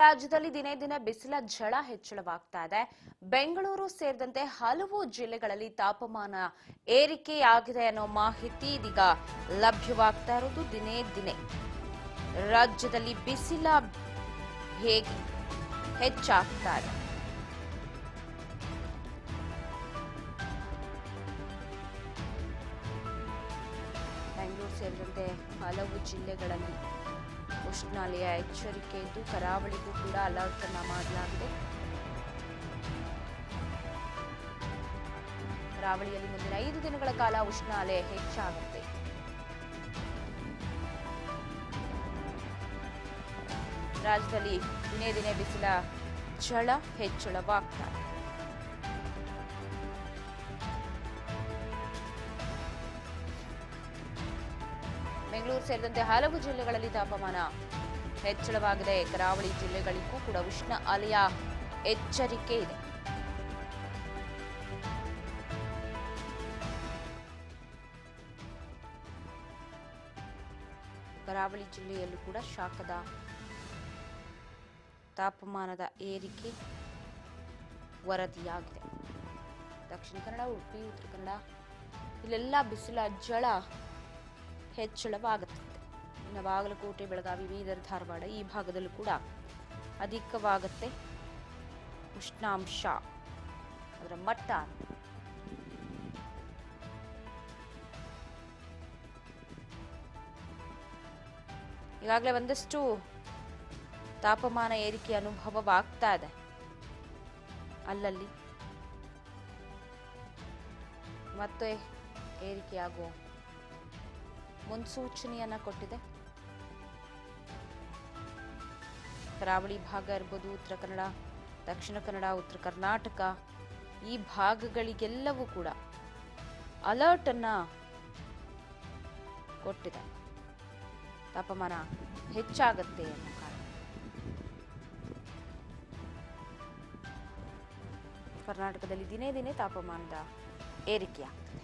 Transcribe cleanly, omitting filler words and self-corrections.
ರಾಜ್ಯದಲ್ಲಿ ದಿನೇ ದಿನೇ ಬಿಸಿಲ ಝಳ ಹೆಚ್ಚಳವಾಗ್ತಾ ಇದೆ. ಬೆಂಗಳೂರು ಸೇರಿದಂತೆ ಹಲವು ಜಿಲ್ಲೆಗಳಲ್ಲಿ ತಾಪಮಾನ ಏರಿಕೆಯಾಗಿದೆ ಅನ್ನೋ ಮಾಹಿತಿ ಇದೀಗ ಲಭ್ಯವಾಗ್ತಾ ಇರೋದು. ದಿನೇ ದಿನೇ ರಾಜ್ಯದಲ್ಲಿ ಬಿಸಿಲ ಹೇಗೆ ಹೆಚ್ಚಾಗ್ತಾ ಇದೆ. ಬೆಂಗಳೂರು ಸೇರಿದಂತೆ ಹಲವು ಜಿಲ್ಲೆಗಳಲ್ಲಿ ಉಷ್ಣಾಲಯ ಎಚ್ಚರಿಕೆ ಇದ್ದು ಕರಾವಳಿಗೂ ಕೂಡ ಅಲರ್ಟ್ ಅನ್ನ ಮಾಡಲಾಗಿದೆ. ಕರಾವಳಿಯಲ್ಲಿ ಮುಂದಿನ 5 ದಿನಗಳ ಕಾಲ ಉಷ್ಣಾಲಯ ಹೆಚ್ಚಾಗುತ್ತೆ. ರಾಜ್ಯದಲ್ಲಿ ದಿನೇ ದಿನೇ ಬಿಸಿಲ ಝಳ ಹೆಚ್ಚಳವಾಗ್ತಾ ಇದೆ. ಬೆಂಗಳೂರು ಸೇರಿದಂತೆ ಹಲವು ಜಿಲ್ಲೆಗಳಲ್ಲಿ ತಾಪಮಾನ ಹೆಚ್ಚಳವಾಗಿದೆ. ಕರಾವಳಿ ಜಿಲ್ಲೆಗಳಿಗೂ ಕೂಡ ಉಷ್ಣ ಅಲೆಯ ಎಚ್ಚರಿಕೆ ಇದೆ. ಕರಾವಳಿ ಜಿಲ್ಲೆಯಲ್ಲೂ ಕೂಡ ಶಾಖದ ತಾಪಮಾನದ ಏರಿಕೆ ವರದಿಯಾಗಿದೆ. ದಕ್ಷಿಣ ಕನ್ನಡ, ಉಡುಪಿ, ಉತ್ತರ ಕನ್ನಡ ಇಲ್ಲೆಲ್ಲ ಬಿಸಿಲ ಝಳ ಹೆಚ್ಚಳವಾಗುತ್ತದೆ. ಇನ್ನು ಬಾಗಲಕೋಟೆ, ಬೆಳಗಾವಿ, ಬೀದರ್, ಧಾರವಾಡ ಈ ಭಾಗದಲ್ಲೂ ಕೂಡ ಅಧಿಕವಾಗುತ್ತೆ ಉಷ್ಣಾಂಶ ಅದರ ಮಟ್ಟ. ಈಗಾಗಲೇ ಒಂದಷ್ಟು ತಾಪಮಾನ ಏರಿಕೆ ಅನುಭವವಾಗ್ತಾ ಇದೆ. ಅಲ್ಲಲ್ಲಿ ಮತ್ತೆ ಏರಿಕೆಯಾಗುವ ಮುನ್ಸೂಚನೆಯನ್ನ ಕೊಟ್ಟಿದೆ. ಕರಾವಳಿ ಭಾಗ ಇರ್ಬೋದು, ಉತ್ತರ ಕನ್ನಡ, ದಕ್ಷಿಣ ಕನ್ನಡ, ಉತ್ತರ ಕರ್ನಾಟಕ ಈ ಭಾಗಗಳಿಗೆಲ್ಲವೂ ಕೂಡ ಅಲರ್ಟ್ ಅನ್ನ ಕೊಟ್ಟಿದೆ. ತಾಪಮಾನ ಹೆಚ್ಚಾಗತ್ತೆ ಅನ್ನೋ ಕಾರಣ ಕರ್ನಾಟಕದಲ್ಲಿ ದಿನೇ ದಿನೇ ತಾಪಮಾನದ ಏರಿಕೆಯಾಗ್ತದೆ.